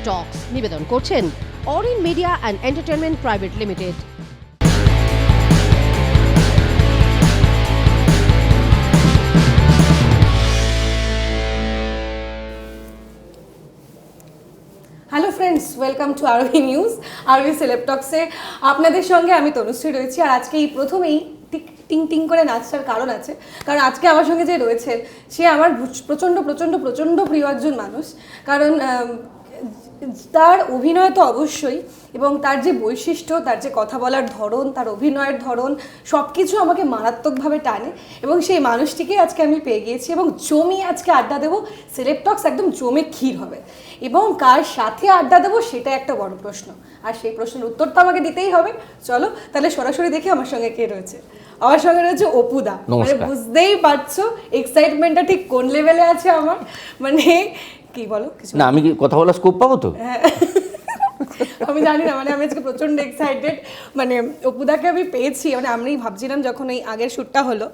টক্স নিবেদন করছেন Orin media and entertainment private limited. Hello friends, welcome to R B news. R B celeb টক্সে আপনাদের সঙ্গে আমি তনুশ্রী রয়েছি। আর আজকে এই প্রথমেই টিং টিং করে নাচটার কারণ আছে, কারণ আজকে আমার সঙ্গে যে রয়েছে সে আমার প্রচণ্ড প্রচণ্ড প্রচণ্ড প্রিয় একজন মানুষ। কারণ তার অভিনয় তো অবশ্যই, এবং তার যে বৈশিষ্ট্য, তার যে কথা বলার ধরন, তার অভিনয়ের ধরন, সব কিছু আমাকে মারাত্মকভাবে টানে। এবং সেই মানুষটিকে আজকে আমি পেয়ে গিয়েছি এবং জমি আজকে আড্ডা দেবো। সেলেব টক্স একদম জমে ক্ষীর হবে, এবং কার সাথে আড্ডা দেবো সেটা একটা বড় প্রশ্ন, আর সেই প্রশ্নের উত্তর তো আমাকে দিতেই হবে। চলো তাহলে সরাসরি দেখি আমার সঙ্গে কে রয়েছে। আমার সঙ্গে রয়েছে অপুদা। মানে বুঝতেই পারছো এক্সাইটমেন্টটা ঠিক কোন লেভেলে আছে আমার। মানে কি বলো কিছু না, আমি কি কথা বলার স্কোপ পাবো তো? আমি জানি না, মানে আমি আজকে প্রচণ্ড এক্সাইটেড। মানে অপুদাকে আমি পেয়েছি, মানে আমি ভাবছিলাম যখন এই আগের শ্যুটটা হলো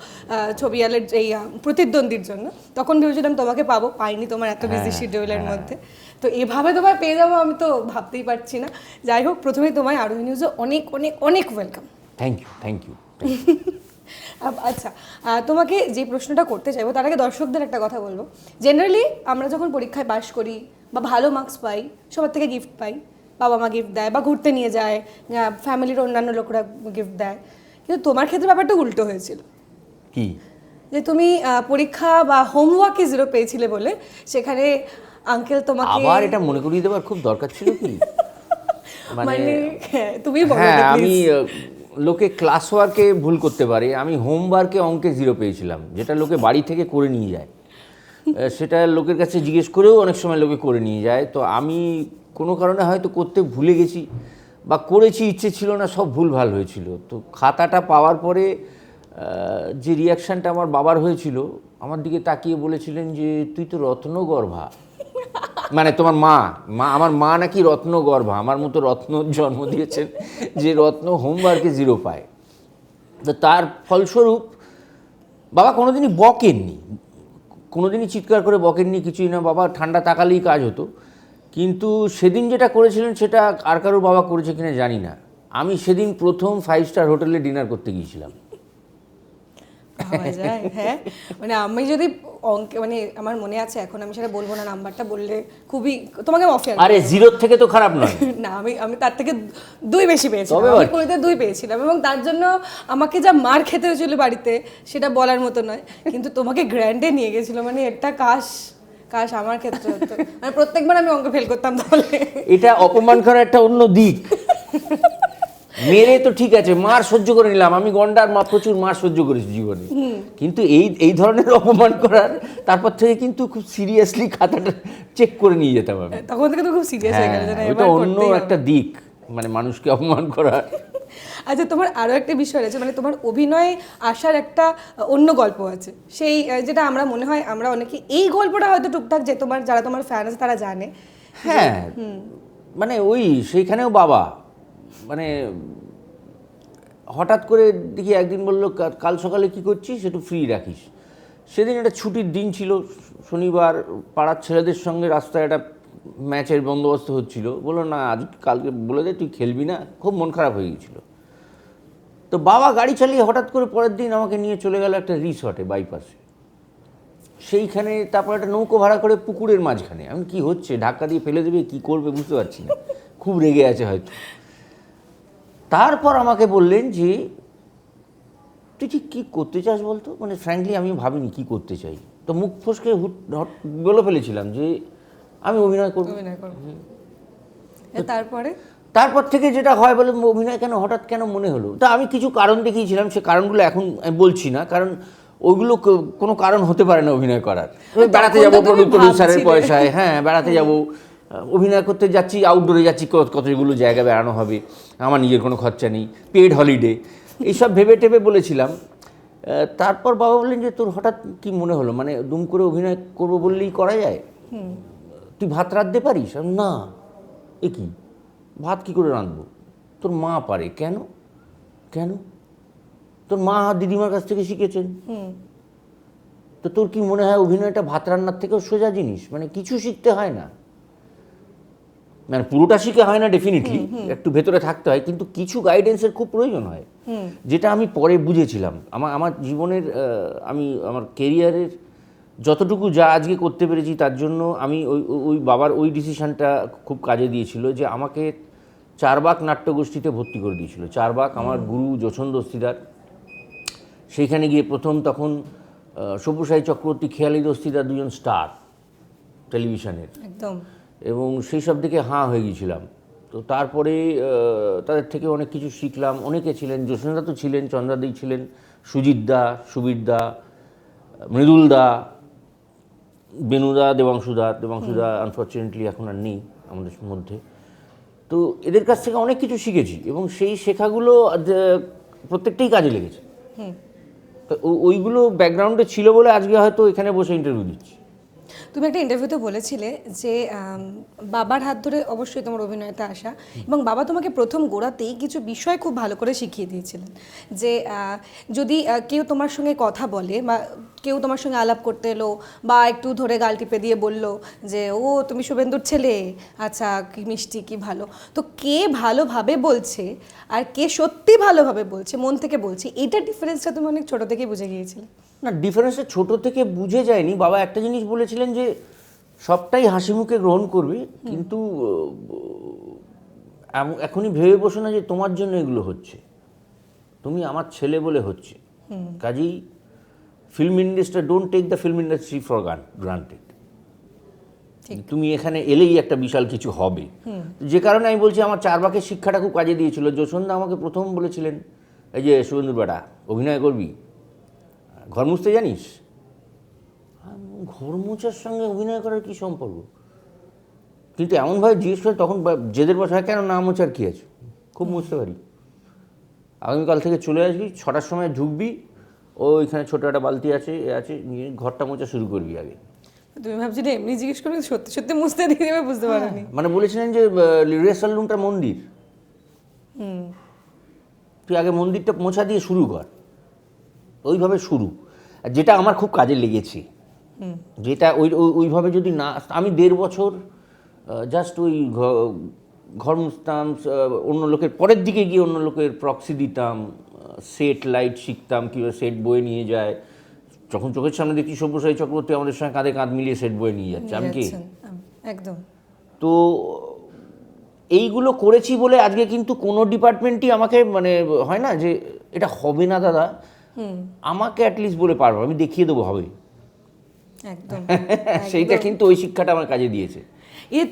ছবি আলের এই প্রতিদ্বন্দ্বীর জন্য, তখন ভেবেছিলাম তোমাকে পাবো, পাইনি তোমার এত বিজি শিডিউলের মধ্যে। তো এভাবে তোমায় পেয়ে যাবো আমি তো ভাবতেই পারছি না। যাই হোক, প্রথমেই তোমায় আরবি নিউজে অনেক অনেক অনেক ওয়েলকাম। Thank you. আচ্ছা, তোমাকে যে প্রশ্নটা করতে চাইবো তার আগে দর্শকদের একটা কথা বলবো। জেনারেলি আমরা যখন পরীক্ষায় পাশ করি বা ভালো মার্কস পাই, সবার থেকে গিফট পাই, বাবা মা গিফট দেয় বা ঘুরতে নিয়ে যায়, ফ্যামিলির অন্যান্য লোকরা গিফট দেয়। কিন্তু তোমার ক্ষেত্রে ব্যাপারটা উল্টো হয়েছিল। কি? যে তুমি পরীক্ষা বা হোমওয়ার্কে 0 পেয়েছিলে বলে সেখানে আঙ্কেল তোমাকে আবার এটা মনে করিয়ে দেওয়ার খুব দরকার ছিল কি? মানে তুমি বলো। হ্যাঁ, আমি লোকে ক্লাস ওয়ার্কে ভুল করতে পারে, আমি হোমওয়ার্কে অঙ্কে 0 পেয়েছিলাম, যেটা লোকে বাড়ি থেকে করে নিয়ে যায়। সেটা লোকের কাছে জিজ্ঞেস করেও অনেক সময় লোকে করে নিয়ে যায়। তো আমি কোনো কারণে হয়তো করতে ভুলে গেছি বা করেছি, ইচ্ছে ছিল না, সব ভুলভাল হয়েছিল। তো খাতাটা পাওয়ার পরে যে রিয়াকশানটা আমার বাবার হয়েছিল, আমার দিকে তাকিয়ে বলেছিলেন যে তুই তো রত্নগর্ভা। মানে তোমার মা আমার মা নাকি রত্নগর্ভা, আমার মতো রত্ন জন্ম দিয়েছেন যে রত্ন হোমওয়ার্কে 0 পায়। তো তার ফলস্বরূপ বাবা কোনোদিনই বকেননি, কোনোদিনই চিৎকার করে বকেননি, কিছুই না। বাবা ঠান্ডা তাকালেই কাজ হতো। কিন্তু সেদিন যেটা করেছিলেন সেটা আর কারোর বাবা করেছে কিনা জানি না। আমি সেদিন প্রথম 5 স্টার হোটেলে ডিনার করতে গিয়েছিলাম। হ্যাঁ, মানে আমি যদি অঙ্কে, মানে আমার মনে আছে এখন, আমি সেটা বলবো না, নাম্বারটা বললে খুবই তোমাকে অফার। আরে 0 থেকে তো খারাপ নয়। না, আমি তার থেকে 2 বেশি পেয়েছিলাম। আমি কইতে 2 পেয়েছিলাম, এবং তার জন্য আমাকে যা মার খেতে হয়েছিল বাড়িতে সেটা বলার মতো নয়। কিন্তু তোমাকে গ্র্যান্ডে নিয়ে গেছিল, মানে এটা কাশ আমার ক্ষেত্রে হতো। মানে প্রত্যেকবার আমি অঙ্ক ফেল করতাম। তাহলে এটা অপমান করার একটা অন্য দিক। মেরে তো ঠিক আছে, মার সহ্য করে নিলাম, আমি গন্ডার প্রচুর মার সহ্য করেছি জীবনে। কিন্তু এই ধরনের অপমান করার তারপর থেকে কিন্তু খুব সিরিয়াসলি খাতাটা চেক করে নিয়ে যেতাম আমি। তখন থেকে তো খুব সিরিয়াস হয়ে গেল। এটা অন্য একটা দিক, মানে মানুষকে অপমান করার। আচ্ছা, তোমার আরও একটা বিষয় আছে, মানে তোমার অভিনয়ে আসার একটা অন্য গল্প আছে, সেই যেটা আমরা মনে হয় আমরা অনেকে এই গল্পটা হয়তো টুকটাক যে তোমার যারা তোমার ফ্যান আছে তারা জানে। হ্যাঁ, মানে ওই সেইখানেও বাবা, মানে হঠাৎ করে দেখি একদিন বললো কাল সকালে কি করছিস, একটু ফ্রি রাখিস। সেদিন একটা ছুটির দিন ছিল, শনিবার, পাড়ার ছেলেদের সঙ্গে রাস্তায় একটা ম্যাচের বন্দোবস্ত হচ্ছিল। বললো না আজ কালকে বলে দে তুই খেলবি না। খুব মন খারাপ হয়ে গিয়েছিল। তো বাবা গাড়ি চালিয়ে হঠাৎ করে পরের দিন আমাকে নিয়ে চলে গেল একটা রিসর্টে বাইপাসে। সেইখানে তারপর একটা নৌকো ভাড়া করে পুকুরের মাঝখানে। আমি কি হচ্ছে, ধাক্কা দিয়ে ফেলে দেবে, কি করবে বুঝতে পারছি না, খুব রেগে আছে হয়তো। তারপর আমাকে বললেন যে তুই ঠিক কী করতে চাস বলতো। মানে ফ্র্যাঙ্কলি আমি ভাবিনি কী করতে চাই। তো মুখ ফসকে বলে ফেলেছিলাম যে আমি অভিনয় করব। তারপর থেকে যেটা হয় বলে অভিনয় কেন হঠাৎ কেন মনে হলো, তা আমি কিছু কারণ দেখিয়েছিলাম। সে কারণগুলো এখন আমি বলছি না, কারণ ওইগুলো কোনো কারণ হতে পারে না অভিনয় করার। বেড়াতে যাবো প্রডিউসারের পয়সায়, হ্যাঁ বেড়াতে যাবো, অভিনয় করতে যাচ্ছি, আউটডোরে যাচ্ছি, কতগুলো জায়গা বেড়ানো হবে, আমার নিজের কোনো খরচা নেই, পেড হলিডে, এইসব ভেবে টেবে বলেছিলাম। তারপর বাবা বললেন যে তোর হঠাৎ কি মনে হলো, মানে দুম করে অভিনয় করবো বললেই করা যায়, তুই ভাত রাঁধতে পারিস? না। এ কি, ভাত কী করে রাঁধবো? তোর মা পারে। কেন? তোর মা দিদিমার কাছ থেকে শিখেছেন। তো তোর কি মনে হয় অভিনয়টা ভাত রান্নার থেকেও সোজা জিনিস? মানে কিছু শিখতে হয় না। মানে পুরোটা শিখে হয় না ডেফিনেটলি, একটু ভেতরে থাকতে হয়, কিন্তু কিছু গাইডেন্সের খুব প্রয়োজন হয়, যেটা আমি পরে বুঝেছিলাম। আমার জীবনের আমি আমার কেরিয়ারের যতটুকু যা আজকে করতে পেরেছি তার জন্য আমি ওই বাবার ওই ডিসিশনটা খুব কাজে দিয়েছিল, যে আমাকে চারবাক নাট্যগোষ্ঠীতে ভর্তি করে দিয়েছিল। চারবাক আমার গুরু যোছন দস্তিদার, সেইখানে গিয়ে প্রথম তখন সব্যসাচী চক্রবর্তী, খেয়ালি দস্তিদার দুজন স্টার টেলিভিশনের, একদম। এবং সেই সব দিকে হাঁ হয়ে গিয়েছিলাম। তো তারপরে তাদের থেকে অনেক কিছু শিখলাম। অনেকে ছিলেন, যোশনদা তো ছিলেন, চন্দ্রাদি ছিলেন, সুজিতদা, সুবীরদা, মৃদুলদা, বেনুদা, দেবাংশুদা আনফর্চুনেটলি এখন আর নেই আমাদের মধ্যে। তো এদের কাছ থেকে অনেক কিছু শিখেছি, এবং সেই শেখাগুলো প্রত্যেকটাই কাজে লেগেছে। তো ওইগুলো ব্যাকগ্রাউন্ডে ছিল বলে আজকে হয়তো এখানে বসে ইন্টারভিউ দিচ্ছি। তুমি একটা ইন্টারভিউতে বলেছিলে যে বাবার হাত ধরে অবশ্যই তোমার অভিনয়তে আসা, এবং বাবা তোমাকে প্রথম গোড়াতেই কিছু বিষয় খুব ভালো করে শিখিয়ে দিয়েছিলেন, যে যদি কেউ তোমার সঙ্গে কথা বলে বা কেউ তোমার সঙ্গে আলাপ করতে এলো বা একটু ধরে গাল টিপে দিয়ে বলল যে ও তুমি শুভেন্দুর ছেলে, আচ্ছা কি মিষ্টি কি ভালো, তো কে ভালোভাবে বলছে আর কে সত্যি ভালোভাবে বলছে, মন থেকে বলছে, এইটার ডিফারেন্সটা তুমি অনেক ছোটো থেকেই বুঝে গিয়েছিলে। না, ডিফারেন্সটা ছোটো থেকে বুঝে যায়নি। বাবা একটা জিনিস বলেছিলেন যে সবটাই হাসি মুখে গ্রহণ করবে, কিন্তু এখনই ভেবে বসো না যে তোমার জন্য এগুলো হচ্ছে, তুমি আমার ছেলে বলে হচ্ছে। কাজেই film industry, don't take the film industry for granted. তুমি এখানে এলেই একটা বিশাল কিছু হবে। যে কারণে আমি বলছি আমার চারবাকের শিক্ষাটা খুব কাজে দিয়েছিল। যোশনদা আমাকে প্রথম বলেছিলেন, এই যে শুভেন্দুর বেটা অভিনয় করবি, ঘর মুছতে জানিস? ঘর মোছার সঙ্গে অভিনয় করার কী সম্পর্ক? কিন্তু এমনভাবে জিজ্ঞেস করে তখন জেদের বসা হয়, কেন না মোছার কী আছে, খুব মুছতে পারি। আগামীকাল থেকে চলে আসবি, 6টার সময় ঢুকবি, ওইখানে ছোটো একটা বালতি আছে, এ আছে, নিয়ে ঘরটা মোছা শুরু করবি আগে। তুমি ভাবছিলে এমনি জিজ্ঞেস করবে, সত্যি সত্যি মুছতে দিয়ে দেবে, বুঝতে পারোনি। মানে বলেছিলেন যে রিহার্সাল রুমটা মন্দির, তুই আগে মন্দিরটা মোছা দিয়ে শুরু কর, ওইভাবে শুরু। যেটা আমার খুব কাজে লেগেছে, যেটা ওইভাবে যদি না, আমি 1.5 বছর জাস্ট ওই ঘর মুছতাম, অন্য লোকের পরের দিকে গিয়ে অন্য লোকের প্রক্সি দিতাম, সেট লাইট শিখতাম, কীভাবে সেট বয়ে নিয়ে যায়। যখন চোখের সামনে দেখি সব্যসাচী চক্রবর্তী আমাদের সঙ্গে কাঁধে কাঁধ মিলিয়ে সেট বয়ে নিয়ে যাচ্ছে, আমি কি একদম। তো এইগুলো করেছি বলে আজকে কিন্তু কোনো ডিপার্টমেন্টই আমাকে মানে হয় না যে এটা হবে না দাদা, আমাকে অ্যাটলিস্ট বলে পারবো, আমি দেখিয়ে দেবো হবে। একদম। সেইটা কিন্তু ওই শিক্ষাটা আমার কাজে দিয়েছে।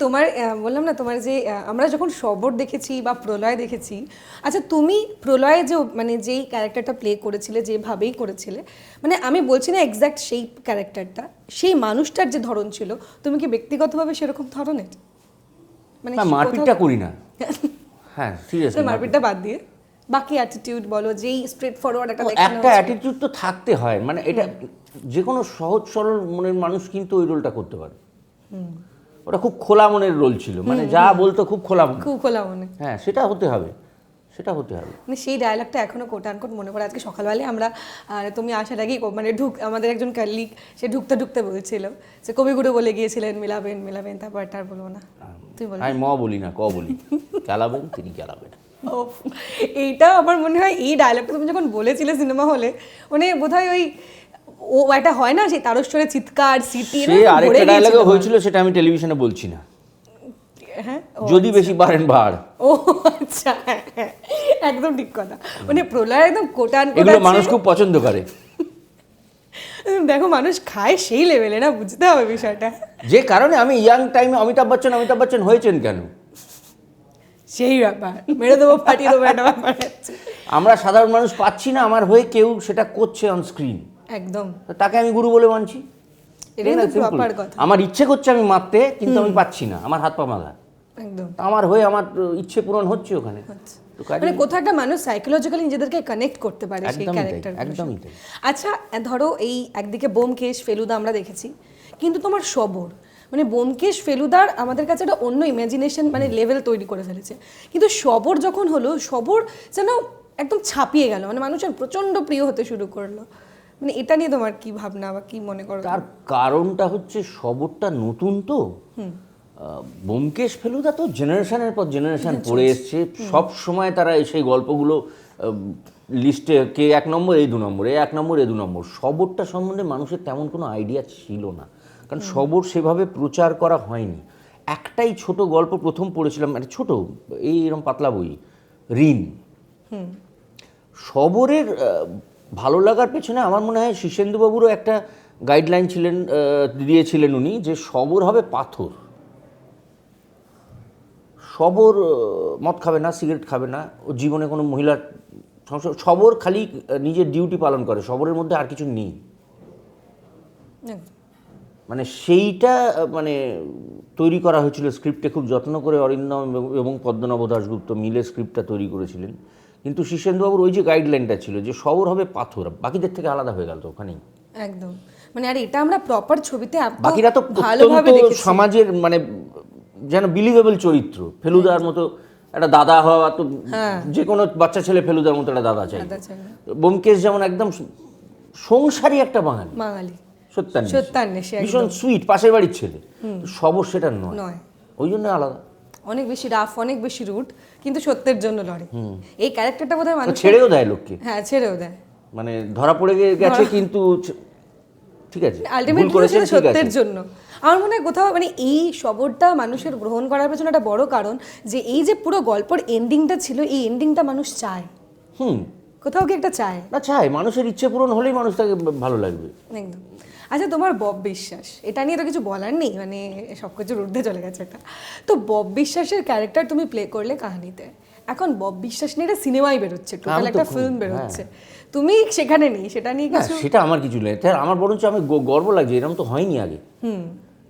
তোমার বললাম না, তোমার যে আমরা যখন শবর দেখেছি বা প্রলয় দেখেছি, আচ্ছা তুমি প্রলয়ে যে মানে যেই ক্যারেক্টারটা প্লে করেছিলে, যেভাবেই করেছিলে, মানে আমি বলছি না এক্স্যাক্ট সেই ক্যারেক্টারটা, সেই মানুষটার যে ধরন ছিল, তুমি কি ব্যক্তিগতভাবে সেরকম ধরনের? মানে মারপিটটা করি না। হ্যাঁ সিরিয়াসলি, মারপিটটা বাদ দিয়ে বাকি অ্যাটিটিউড বলো, যেই স্ট্রেট ফরওয়ার্ড একটা অ্যাটিটিউড তো থাকতে হয়। মানে এটা যে কোনো সহজ সরল মনের মানুষ কিন্তু ওই রোলটা করতে পারে। ওটা খুব খোলা মনের রোল ছিল, মানে যা বলতো খুব খোলা মনে। হ্যাঁ, সেটা হতে হবে, সেটা হতে হবে। মানে সেই ডায়লগটা এখনো কোট আনকোট মনে পড়ে। আজকে সকালবেলায় আমরা তুমি আসার আগেই মানে আমাদের একজন কলিগ সে ঢুকতে বলছিল যে কবিগুরু বলে গিয়েছিলেন মিলাবেন, তারপর আর বলবো না, তুই বল। আমি বলি না, বলি চালাবেন, তিনি চালাবেন। এইটা আমার মনে হয় এই ডায়লগটা তুমি যখন বলেছিলে সিনেমা হলে, মানে বোধহয় ওই ও একটা হয় না সেই তারস্বরে চিৎকার সিটি, আরেকটা ডায়লগে হয়েছিল, সেটা আমি টেলিভিশনে বলছি না। হ্যাঁ, যদি বেশি বাড়েন বাড়। ও আচ্ছা, একদম ঠিক কথা। মানে প্রলয় একদম কোটান, এগুলো মানুষ খুব পছন্দ করে। দেখো মানুষ খায় সেই লেভেলে, না বুঝতে হবে বিষয়টা। যে কারণে আমি ইয়াং টাইমে অমিতাভ বচ্চন হয়েছেন কেন, সেই ব্যাপার, মেরে দেবো ফাটিয়ে দেবো একটা ব্যাপার আছে। আমরা সাধারণ মানুষ পাচ্ছি না, আমার হয়ে কেউ সেটা করছে অন স্ক্রিন, একদম, তাকে আমি গুরু বলে মানছি। আমার ইচ্ছে করছে আমি মারতে, কিন্তু আমি পাচ্ছি না, আমার হাত পা বাঁধা। একদম, আমার হয়ে আমার ইচ্ছে পূরণ হচ্ছে ওখানে। মানে কোথাও একটা মানুষ সাইকোলজিক্যালি নিজেদেরকে কানেক্ট করতে পারে সেই ক্যারেক্টার। একদমই তাই। আচ্ছা ধরো এই একদিকে ব্যোমকেশ ফেলুদা আমরা দেখেছি, কিন্তু তোমার শবর, মানে ব্যোমকেশ ফেলুদার আমাদের কাছে একটা অন্য ইমাজিনেশন মানে লেভেল তৈরি করে ফেলেছে, কিন্তু শবর যখন হলো, শবর যেন একদম ছাপিয়ে গেল, মানে মানুষের প্রচন্ড প্রিয় হতে শুরু করলো। মানে এটা নিয়ে তোমার কি ভাবনা বা কি মনে করো? তার কারণটা হচ্ছে শবরটা নতুন তো, ব্যোমকেশ ফেলুদা তো জেনারেশনের পর জেনারেশন পড়ে এসছে, সব সময় তারা সেই গল্পগুলো লিস্টে কে 1 নম্বর এই 2 নম্বর, এ 1 নম্বর এ 2 নম্বর। শবরটা সম্বন্ধে মানুষের তেমন কোনো আইডিয়া ছিল না, কারণ শবর সেভাবে প্রচার করা হয়নি। একটাই ছোট গল্প প্রথম পড়েছিলাম, একটা ছোট এরকম পাতলা বই, ঋণ। শবরের ভালো লাগার পেছনে আমার মনে হয় শীর্ষেন্দুবাবুরও একটা গাইডলাইন দিয়েছিলেন উনি, যে শবর হবে পাথর। শবর মদ খাবে না, সিগারেট খাবে না, ও জীবনে কোনো মহিলার সংসার, শবর খালি নিজের ডিউটি পালন করে, শবরের মধ্যে আর কিছু নেই। মানে সেইটা মানে তৈরি করা হয়েছিল স্ক্রিপ্টে খুব যত্ন করে, অরিন্দম এবং পদ্মনাভ দাশগুপ্ত মিলে স্ক্রিপ্টটা তৈরি করেছিলেন। কিন্তু শীর্ষেন্দুবাবুর ওই যে গাইডলাইনটা ছিল যে শবর হবে পাথর, বাকিদের থেকে আলাদা হয়ে গেল তো ওখানেই। একদম, মানে আর এটা আমরা প্রপার ছবিতে বাকিরা তো ভালোভাবে দেখেছি, সমাজের মানে যেন বিলিভেবল চরিত্র। ফেলুদার মতো একটা দাদা হওয়া তো যে কোনো বাচ্চা ছেলে ফেলুদার মতো একটা দাদা চাই। ব্যোমকেশ যেমন একদম সংসারী একটা বাঙালি, সত্যান্বেষী, ভীষণ সুইট, পাশের বাড়ির ছেলে। শবর সেটা নয়, ওই জন্য আলাদা, অনেক বেশি রাফ, অনেক বেশি রুট, কিন্তু সত্যের জন্য লড়ে। এই ক্যারেক্টারটা বোধহয় মানুষ ছেড়েও দেয় লোককে, হ্যাঁ ছেড়েও দেয়, মানে ধরা পড়ে গেছে কিন্তু ঠিক আছে, আলটিমেটলি সত্যের জন্য। আমার মনে হয় কোথাও মানে এই শবরটা মানুষের গ্রহণ করার পেছনে একটা বড় কারণ যে এই যে পুরো গল্পের এন্ডিংটা ছিল, এই এন্ডিংটা মানুষ চায়, কোথাও কি একটা চায় না, চায়, মানুষের ইচ্ছে পূরণ হলেই মানুষ তাকে ভালো লাগবে। একদম। আচ্ছা, তোমার বব বিশ্বাস, এটা নিয়ে তো কিছু বলার নেই, মানে সব কিছুর ঊর্ধ্বে চলে গেছে এটা। তো বব বিশ্বাসের ক্যারেক্টার তুমি প্লে করলে কাহিনীতে, এখন বব বিশ্বাস নিয়ে একটা সিনেমাই বেরোচ্ছে, টোটাল একটা ফিল্ম বেরোচ্ছে, তুমি সেখানে নেই, সেটা নিয়ে কিছু? সেটা আমার কিছু নেই, আমার বরঞ্চ আমি গর্ব লাগছে, এরকম তো হয়নি আগে,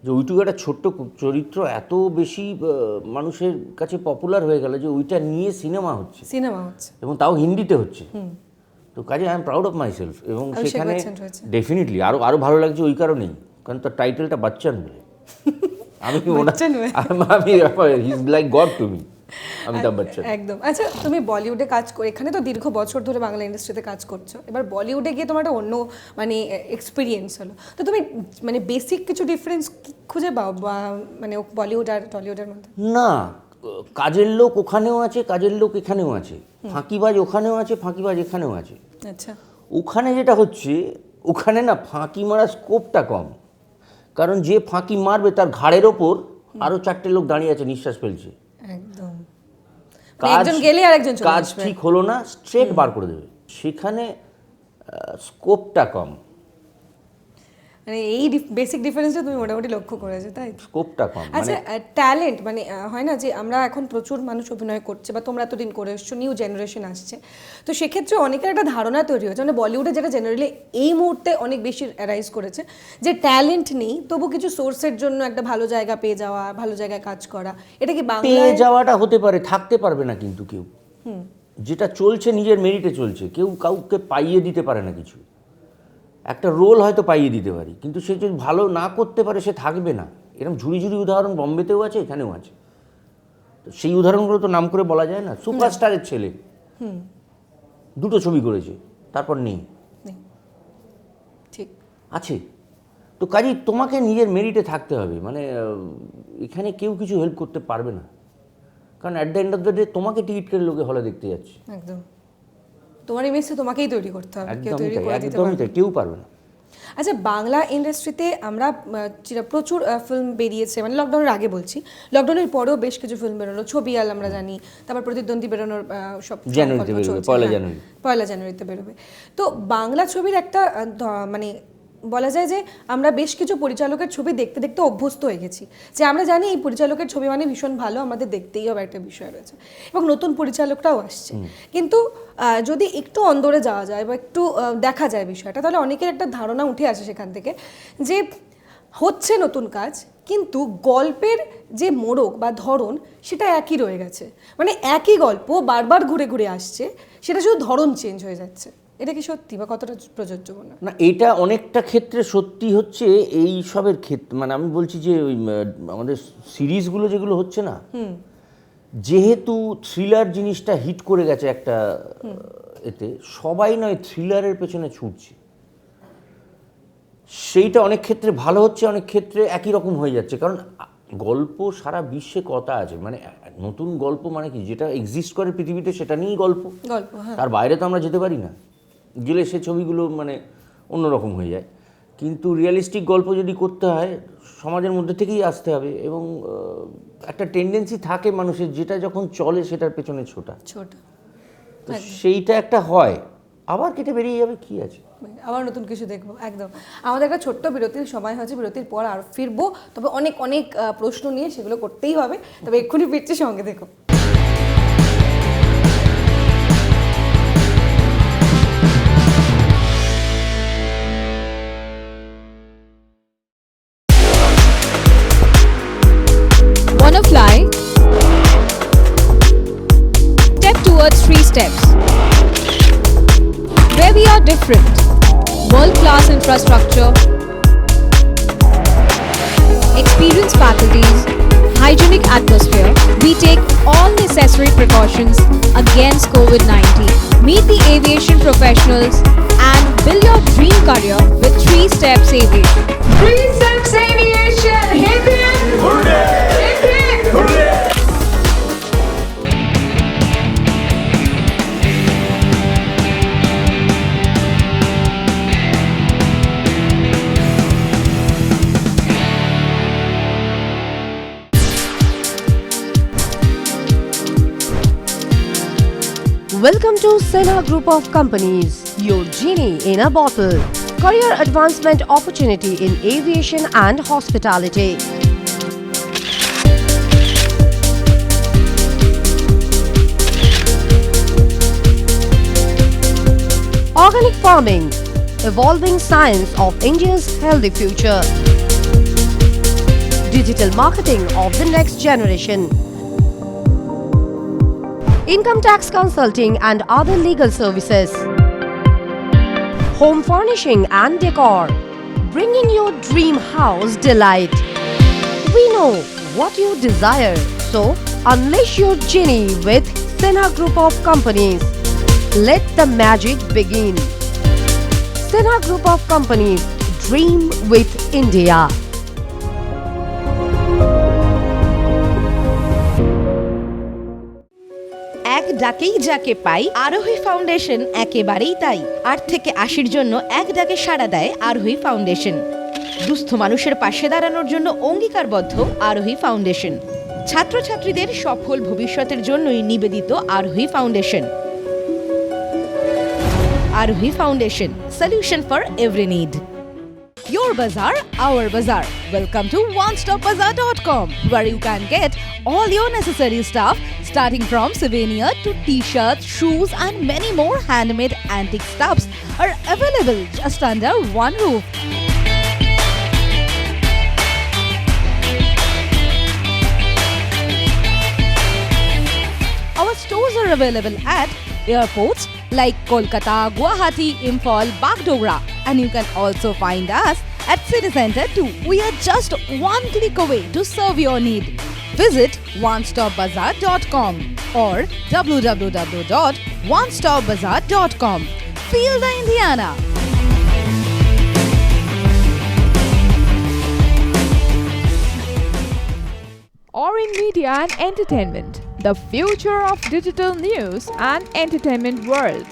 যে ওইটুকু একটা ছোট্ট চরিত্র এত বেশি মানুষের কাছে পপুলার হয়ে গেল যে ওইটা নিয়ে সিনেমা হচ্ছে এবং তাও হিন্দিতে হচ্ছে। তো কাজে I am proud of my self. এবং সেখানে ডেফিনেটলি আরো ভালো লাগছে ওই কারণেই, কারণ তার টাইটেলটা বাচ্চান বলে। আমি he is like god to me, Amitabh Bachchan. একদম। আচ্ছা, তুমি বলিউডে কাজ করে, এখানে তো দীর্ঘ বছর ধরে বাংলা ইন্ডাস্ট্রিতে কাজ করছো, এবার বলিউডে গিয়ে তোমার একটা অন্য মানে এক্সপিরিয়েন্স হলো, তো তুমি মানে বেসিক কিছু ডিফারেন্স খুঁজে পাও বা মানে বলিউড আর টলিউডের মধ্যে? না, কাজের লোক ওখানেও আছে, কাজের লোক এখানেও আছে, ফাঁকিবাজ ওখানেও আছে, ফাঁকিবাজ এখানেও আছে। আচ্ছা, ওখানে যেটা হচ্ছে, ওখানে না ফাঁকি মারার স্কোপটা কম, কারণ যে ফাঁকি মারবে তার ঘাড়ের ওপর আরো 4টে লোক দাঁড়িয়ে আছে, নিঃশ্বাস ফেলছে। একদম, একজন গেলে আর একজন কাজ ঠিক হলো না, স্ট্রেট বার করে দেবে। সেখানে স্কোপটা কম, মানে এই বেসিক ডিফারেন্সটা তুমি মোটামুটি লক্ষ্য করেছো, তাই? স্কোপটা কম। আচ্ছা, ট্যালেন্ট মানে হয় না যে আমরা এখন প্রচুর মানুষ অভিনয় করছে, বা তোমরা এতদিন করে এসছো, নিউ জেনারেশন আসছে, তো সেক্ষেত্রে অনেকের একটা ধারণা তৈরি হয়েছে, মানে বলিউডে যেটা জেনারেলি এই মুহূর্তে অনেক বেশি অ্যারাইজ করেছে, যে ট্যালেন্ট নেই তবু কিছু সোর্সের জন্য একটা ভালো জায়গা পেয়ে যাওয়া, ভালো জায়গায় কাজ করা, এটা কি বাংলায় পেয়ে যাওয়াটা হতে পারে, থাকতে পারবে না কিন্তু কেউ। যেটা চলছে নিজের মেরিটে চলছে, কেউ কাউকে পাইয়ে দিতে পারে না কিছু। একটা রোল হয়তো পাইয়ে দিতে পারি, কিন্তু সে যদি ভালো না করতে পারে সে থাকবে না। এরকম ঝুড়ি ঝুড়ি উদাহরণ বম্বেতেও আছে, এখানেও আছে। তো সেই উদাহরণগুলো তো নাম করে বলা যায় না। সুপারস্টারের ছেলে 2টো ছবি করেছে, তারপর নেই, ঠিক আছে। তো কাজেই তোমাকে নিজের মেরিটে থাকতে হবে, মানে এখানে কেউ কিছু হেল্প করতে পারবে না, কারণ at the end of the day তোমাকে টিকিট কেটে লোকে হলে দেখতে যাচ্ছে। একদম, তোমার ইমেজটা তোমাকেই তৈরি করতে হবে, কেউ তৈরি করে দিতে পারবে না, কেউ পারবে না। আচ্ছা, বাংলা ইন্ডাস্ট্রিতে আমরা প্রচুর ফিল্ম বেরিয়েছে, মানে লকডাউনের আগে বলছি, লকডাউনের পরেও বেশ কিছু ফিল্ম বেরোলো, ছবি আল আমরা জানি, তারপর প্রতিদ্বন্দ্বী বেরোনোর সব জানুয়ারিতে বেরোবে, পয়লা জানুয়ারিতে বেরোবে। তো বাংলা ছবির একটা মানে বলা যায় যে আমরা বেশ কিছু পরিচালকের ছবি দেখতে দেখতে অভ্যস্ত হয়ে গেছি, যে আমরা জানি এই পরিচালকের ছবি মানে ভীষণ ভালো, আমাদের দেখতেই হবে, একটা বিষয় রয়েছে, এবং নতুন পরিচালকরাও আসছে। কিন্তু যদি একটু অন্দরে যাওয়া যায় বা একটু দেখা যায় বিষয়টা, তাহলে অনেকের একটা ধারণা উঠে আসে সেখান থেকে, যে হচ্ছে নতুন কাজ, কিন্তু গল্পের যে মোড়ক বা ধরন সেটা একই রয়ে গেছে, মানে একই গল্প বারবার ঘুরে ঘুরে আসছে, সেটা শুধু ধরন চেঞ্জ হয়ে যাচ্ছে। এটা কি সত্যি বা কতটা প্রযোজ্য? না, এটা অনেকটা ক্ষেত্রে সত্যি হচ্ছে এই সবের ক্ষেত্রে। মানে আমি বলছি যে ওই আমাদের সিরিজগুলো যেগুলো হচ্ছে না, যেহেতু থ্রিলার জিনিসটা হিট করে গেছে একটা এতে, সবাই নয় থ্রিলারের পেছনে ছুটছে, সেইটা অনেক ক্ষেত্রে ভালো হচ্ছে, অনেক ক্ষেত্রে একই রকম হয়ে যাচ্ছে। কারণ গল্প সারা বিশ্বে কথা আছে, মানে নতুন গল্প মানে কি, যেটা এক্সিস্ট করে পৃথিবীতে সেটা নিয়েই গল্প। হ্যাঁ। তার বাইরে তো আমরা যেতে পারি না, গেলে সে ছবিগুলো মানে অন্যরকম হয়ে যায়। কিন্তু রিয়েলিস্টিক গল্প যদি করতে হয় সমাজের মধ্যে থেকেই আসতে হবে, এবং একটা টেন্ডেন্সি থাকে মানুষের, যেটা যখন চলে সেটার পেছনে ছোটা, তো সেইটা একটা হয়, আবার কেটে বেরিয়ে যাবে, কি আছে, আবার নতুন কিছু দেখবো। একদম। আমাদের একটা ছোট্ট বিরতির সময় হয়েছে, বিরতির পর আর ফিরবো, তবে অনেক অনেক প্রশ্ন নিয়ে, সেগুলো করতেই হবে। তবে এক্ষুনি ফিরছি, সঙ্গে দেখো। Wanna fly? Step towards 3 steps. Where we are different. World-class infrastructure, experienced faculties, hygienic atmosphere. We take all necessary precautions against COVID-19. Meet the aviation professionals and build your dream career with 3 Steps Aviation. 3 Steps Aviation! Hip hip! Hooray! Hip hip! Hooray! Welcome to Sena Group of Companies, your genie in a bottle. Career advancement opportunity in aviation and hospitality. Organic farming, evolving science of India's healthy future. Digital marketing of the next generation. Income tax consulting and other legal services. Home furnishing and decor. Bringing your dream house delight. We know what you desire, so unleash your genie with Sena Group of Companies. Let the magic begin. Sena Group of Companies. Dream with India. এক ডাকেই যাকে পাই, আরোহী foundation একেবারেই তাই। 8 থেকে 80-র জন্য এক ডাকে সাড়া দেয় আরোহী ফাউন্ডেশন। দুস্থ মানুষের পাশে দাঁড়ানোর জন্য অঙ্গীকারবদ্ধ আরোহী ফাউন্ডেশন। ছাত্রছাত্রীদের সফল ভবিষ্যতের জন্যই নিবেদিত আরোহী ফাউন্ডেশন। আরোহী foundation, solution for every need. Your bazaar, our bazaar. Welcome to onestopbazaar.com, where you can get all your necessary stuff, starting from souvenir to t-shirts, shoes and many more handmade antique stuffs are available just under one roof. Our stores are available at airports like Kolkata, Guwahati, Imphal, Bagdogra, and you can also find us at City Center too. We are just one click away to serve your need. Visit onestopbazaar.com or www.onestopbazaar.com. Feel the Indiana. Orin Media and Entertainment, the future of digital news and entertainment world.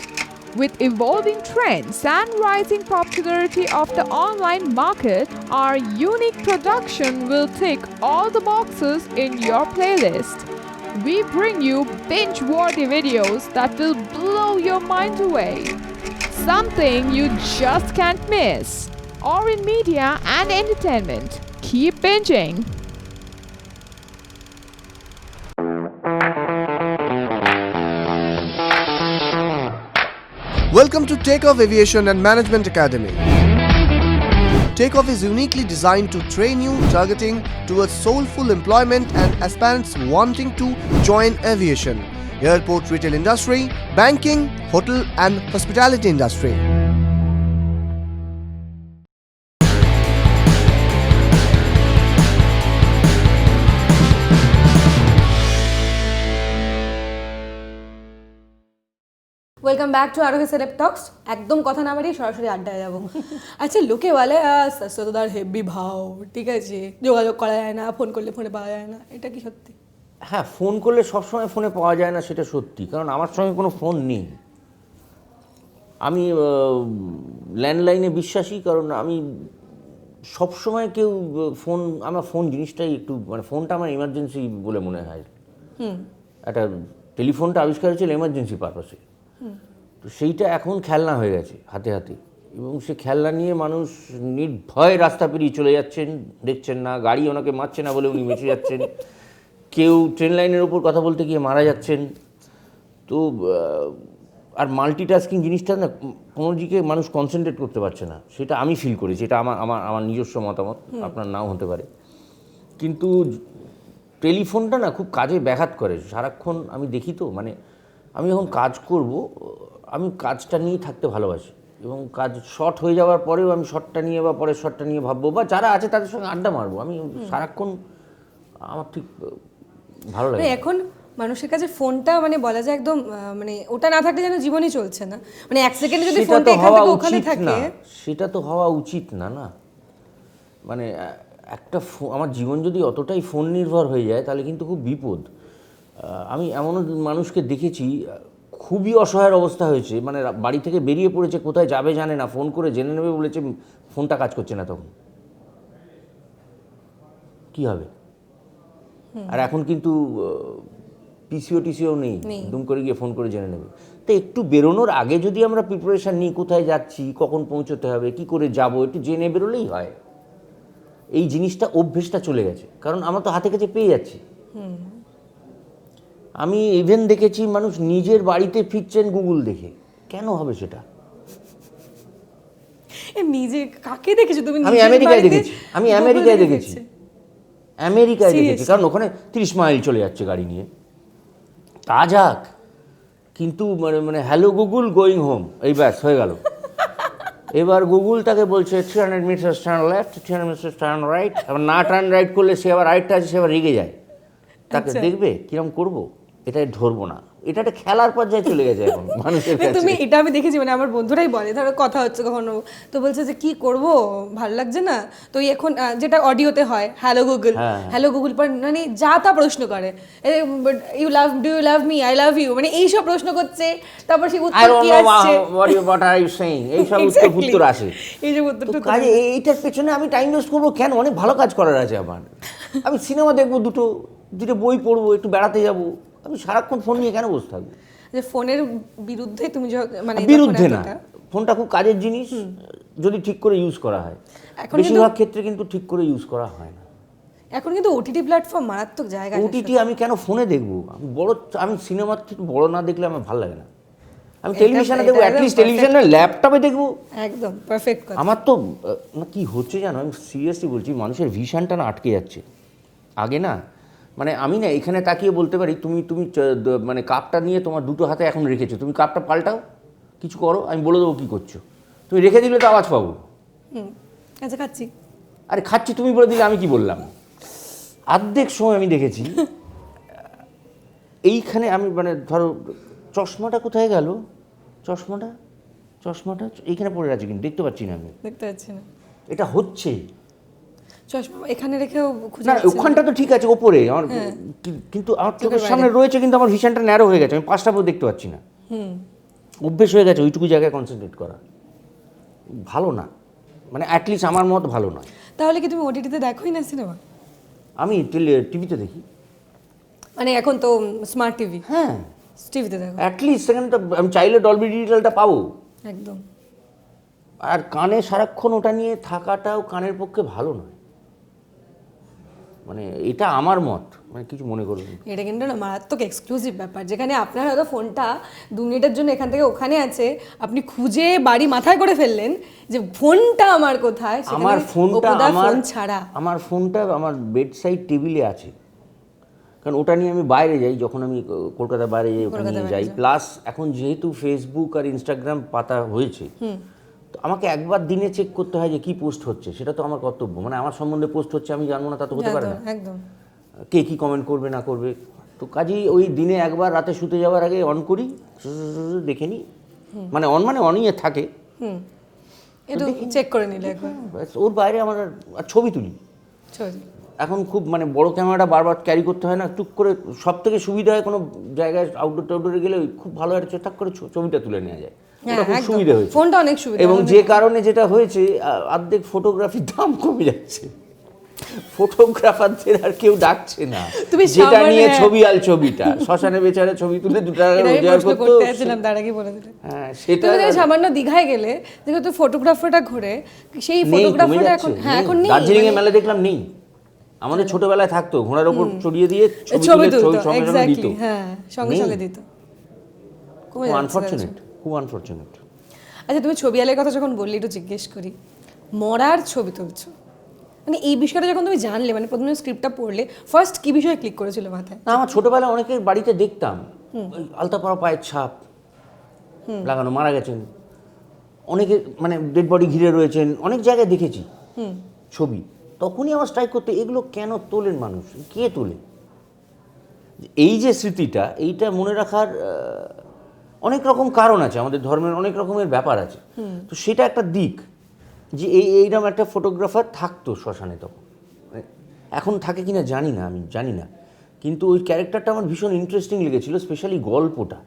With evolving trends and rising popularity of the online market, our unique production will tick all the boxes in your playlist. We bring you binge-worthy videos that will blow your mind away. Something you just can't miss. Orin Media and Entertainment. Keep binging. Welcome to Takeoff Aviation and Management Academy. Takeoff is uniquely designed to train you, targeting towards soulful employment and aspirants wanting to join aviation, airport retail industry, banking, hotel and hospitality industry. Welcome back to আরোহী celeb টক্স। একদম কথা না বাড়িয়ে সরাসরি আড্ডায় যাবো। আচ্ছা, লোকে বলে সস্তদার হেভি ভাও, ঠিক আছে, যোগাযোগ করা যায় না, ফোন করলে ফোনে পাওয়া যায় না, এটা কি সত্যি? হ্যাঁ, ফোন করলে সবসময় ফোনে পাওয়া যায় না সেটা সত্যি, কারণ আমার সঙ্গে কোনো ফোন নেই। আমি ল্যান্ডলাইনে বিশ্বাসী, কারণ আমি সবসময় কেউ ফোন, আমার ফোন জিনিসটাই একটু মানে ফোনটা আমার এমার্জেন্সি বলে মনে হয়। একটা টেলিফোনটা আবিষ্কার হয়েছিল এমার্জেন্সি পারপাসে, তো সেইটা এখন খেলনা হয়ে গেছে হাতে হাতে, এবং সে খেলনা নিয়ে মানুষ নির্ভয় রাস্তা পেরিয়ে চলে যাচ্ছেন, দেখছেন না, গাড়ি ওনাকে মারছে না বলে উনি বেঁচে যাচ্ছেন, কেউ ট্রেন লাইনের ওপর কথা বলতে গিয়ে মারা যাচ্ছেন। তো আর মাল্টিটাস্কিং জিনিসটা না কোনো দিকে মানুষ কনসেন্ট্রেট করতে পারছে না, সেটা আমি ফিল করেছি। এটা আমার আমার আমার নিজস্ব মতামত, আপনার নাও হতে পারে। কিন্তু টেলিফোনটা না খুব কাজে ব্যাঘাত করে সারাক্ষণ। আমি দেখি তো, মানে আমি যখন কাজ করব, আমি কাজটা নিয়েই থাকতে ভালোবাসি, এবং কাজ শর্ট হয়ে যাওয়ার পরেও আমি শর্টটা নিয়ে বা পরের শর্টটা নিয়ে ভাববো, বা যারা আছে তাদের সঙ্গে আড্ডা মারবো। আমি সারাক্ষণ আমার ঠিক ভালো লাগে। এখন মানুষের কাছে ফোনটা মানে বলা যায় একদম মানে ওটা না থাকলে যেন জীবনই চলছে না। মানে এক সেকেন্ডে যদি ফোনটা এখান থেকে ওখানে থাকে, সেটা তো হওয়া উচিত না। না মানে একটা আমার জীবন যদি অতটাই ফোন নির্ভর হয়ে যায় তাহলে কিন্তু খুব বিপদ। আমি এমন মানুষকে দেখেছি খুবই অসহায়ের অবস্থা হয়েছে, মানে বাড়ি থেকে বেরিয়ে পড়েছে, কোথায় যাবে জানে না, ফোন করে জেনে নেবে বলেছে, ফোনটা কাজ করছে না, তখন কি হবে? আর এখন কিন্তু পিসিও নেই, দুম করে গিয়ে ফোন করে জেনে নেবে। তো একটু বেরোনোর আগে যদি আমরা প্রিপারেশান নিই, কোথায় যাচ্ছি, কখন পৌঁছতে হবে, কি করে যাব, একটু জেনে বেরোলেই হয়। এই জিনিসটা অভ্যেসটা চলে গেছে, কারণ আমরা তো হাতে কাছে পেয়ে যাচ্ছি। আমি ইভেন দেখেছি মানুষ নিজের বাড়িতে ফিরছেন গুগল দেখে। কেন হবে সেটা? নিজে কাকে দেখেছো তুমি? আমি আমেরিকায় দেখেছি, আমেরিকায় দেখেছি, কারণ ওখানে 30 মাইল চলে যাচ্ছে গাড়ি নিয়ে। তা যাক, কিন্তু মানে হ্যালো গুগল গোয়িং হোম, এই ব্যাস হয়ে গেল। এবার গুগল তাকে বলছে 300 meter turn left, 300 meter turn right. আবার না টার্ন রাইট করলে সে আবার রাইটটা আছে, সে আবার রেগে যায়। তাকে দেখবে কিরম করবো, এটাই ধরবো না। এটা একটা খেলার পর্যায়ে চলে গেছে এখন মানুষের কাছে। তুমি এটা আমি দেখেছি, মানে আমার বন্ধুরাই বলে, ধরো কথা হচ্ছে কখনো, তো বলছে যে কি করব, ভালো লাগছে না, তো এখন যেটা অডিওতে হয় হ্যালো গুগল পর মানে যা তা প্রশ্ন করে, do you love me, I love you, মানে এইসব প্রশ্ন করছে। তারপর সেই উত্তর কি আসছে, what are you saying, এই সব উত্তর আসে। এই যে উত্তরটা কাজে এইটার পেছনে আমি টাইম ওয়েস্ট করবো কেন? অনেক ভালো কাজ করার আছে আমার। আমি সিনেমা দেখবো, দুটো বই পড়বো, একটু বেড়াতে যাবো। আমি সারাক্ষণ ফোন নিয়ে কেন বসে থাকবো? যে ফোনের বিরুদ্ধে তুমি মানে বিরুদ্ধে না, ফোনটা খুব কাজের জিনিস যদি ঠিক করে ইউজ করা হয়। বেশিরভাগ ক্ষেত্রে কিন্তু ঠিক করে ইউজ করা হয় না। এখন কিন্তু ওটিটি প্ল্যাটফর্ম মারাত্মক জায়গা। ওটিটি আমি কেন ফোনে দেখবো? আমি সিনেমা বড় না দেখলে আমার ভালো লাগে না। আমি টেলিভিশনে দেখবো, অ্যাটলিস্ট টেলিভিশনে ল্যাপটপে দেখবো। একদম পারফেক্ট কথা। আমার তো না কি হচ্ছে জানো, আমি সিরিয়াসলি বলছি, মানুষের ভিশনটা না আটকে যাচ্ছে। আগে না মানে আমি না এখানে তাকিয়ে বলতে পারি, তুমি মানে কাপটা নিয়ে তোমার দুটো হাতে এখন রেখেছো, তুমি কাপটা পাল্টাও, কিছু করো, আমি বলে দেবো কী করছো। তুমি রেখে দিলে তো আওয়াজ পাবো। আচ্ছা খাচ্ছি, আরে খাচ্ছি তুমি বলে দিলে আমি কি বললাম? অর্ধেক সময় আমি দেখেছি এইখানে আমি মানে ধরো চশমাটা কোথায় গেল, চশমাটা এইখানে পড়ে আছে, কিন্তু দেখতে পাচ্ছি না, আমি দেখতে পাচ্ছি না। এটা হচ্ছে চশমা এখানে রেখেও খুঁজে না, ওখানটা তো ঠিক আছে ওপরে আমার, কিন্তু আমার চোখের সামনে রয়েছে, কিন্তু আমার ভিশনটা ন্যারো হয়ে গেছে, আমি 5টা পর দেখতে পাচ্ছি না। অভ্যেস হয়ে গেছে ওইটুকু জায়গায় কনসেন্ট্রেট করা। ভালো না, মানে অ্যাটলিস্ট আমার মত ভালো নয়। তাহলে কি তুমি ওটিটিতে দেখোই না সিনেমা? আমি টিভিতে দেখি। মানে এখন তো স্মার্ট টিভি, হ্যাঁ টিভিতে দেখো অ্যাটলিস্ট, সেখানে তো আমি চাইলে ডলবি ডিজিটালটা পাবো একদম। আর কানে সারাক্ষণ ওটা নিয়ে থাকাটাও কানের পক্ষে ভালো নয়, মানে এটা আমার মত, মানে কিছু মনে করবেন। এটা কিন্তু না মারাত্মক এক্সক্লুসিভ ব্যাপার, যেখানে আপনার হয়তো ফোনটা 2 মিনিটের জন্য এখান থেকে ওখানে আছে, আপনি খুঁজে বাড়ি মাথায় করে ফেললেন যে ফোনটা আমার কোথায়। আমার ফোনটা আমার ফোনটা আমার বেড সাইড টেবিলে আছে, কারণ ওটা নিয়ে আমি বাইরে যাই, যখন আমি কলকাতার বাইরে যাই ওখানে নিয়ে যাই। প্লাস এখন যেহেতু ফেসবুক আর ইনস্টাগ্রাম পাতা হয়েছে, তো আমাকে একবার দিনে চেক করতে হয় যে কি পোস্ট হচ্ছে, সেটা তো আমার কর্তব্য। মানে আমার সম্বন্ধে পোস্ট হচ্ছে আমি জানবো না তা তো হতে পারে না। একদম কে কি কমেন্ট করবে না করবে, তো কাজেই ওই দিনে একবার রাতে শুতে যাওয়ার আগে অন করি, দেখে নিই, মানে অনই থাকে, একটু চেক করে নিলে একবার ব্যাস, ওর বাইরে আমার আর ছবি তুলি। ছবি এখন খুব মানে বড় ক্যামেরাটা বারবার ক্যারি করতে হয় না, টুক করে সব থেকে সুবিধা হয় কোনো জায়গায় আউটডোর টাউটডোরে গেলে খুব ভালো একটা ঠাক করে ছবিটা তুলে নেওয়া যায়, ওটা খুব সুবিধা হয়েছে। ফোনটা অনেক সুবিধা, এবং যে কারণে যেটা হয়েছে অর্ধেক ফটোগ্রাফির দাম কমে যাচ্ছে, ফটোগ্রাফারদের আর কেউ ডাকছে না, যেটা নিয়ে ছবিটা শ্মশানে বেচারা ছবি তুলে 2 টাকা রোজগার করতে চাইছিলাম, তার আগে বলে দিলে। হ্যাঁ, সেটা তুমি সামান্য দীঘায় গেলে দেখো তো ফটোগ্রাফারটা ঘুরে, সেই ফটোগ্রাফারটা এখন এখন নেই। দার্জিলিং এ মেলা দেখলাম নেই, আমাদের ছোটবেলায় থাকতো, ঘোড়ার উপর চড়িয়ে দিয়ে ছবি তুলতো, সঙ্গে সঙ্গে দিত। হ্যাঁ, সঙ্গে সঙ্গে দিত। খুব আনফরচুনেট। আচ্ছা, তুমি ছবি আলের কথা যখন বললি, একটু জিজ্ঞেস করি, মরার ছবি তুলছো, মানে এই বিষয়টা যখন তুমি জানলে, মানে প্রথমে স্ক্রিপ্টটা পড়লে ফার্স্ট কি বিষয়ে ক্লিক করেছিল মাথায়? না, আমার ছোটবেলায় অনেকের বাড়িতে দেখতাম আলতা পরা পায়ের ছাপ লাগানো, মারা গেছেন অনেকে, মানে ডেড বডি ঘিরে রয়েছেন, অনেক জায়গায় দেখেছি ছবি। তখনই আমার স্ট্রাইক করতে, এগুলো কেন তোলেন মানুষ, কে তোলে? এই যে স্মৃতিটা, এইটা মনে রাখার অনেক রকম কারণ আছে, আমাদের ধর্মের অনেক রকমের ব্যাপার আছে। তো সেটা একটা দিক, যে এইরকম একটা ফটোগ্রাফার থাকতো শ্মশানে তখন, এখন থাকে কিনা জানি না, কিন্তু ওই ক্যারেক্টারটা আমার ভীষণ ইন্টারেস্টিং লেগেছিল, স্পেশালি গল্পটা।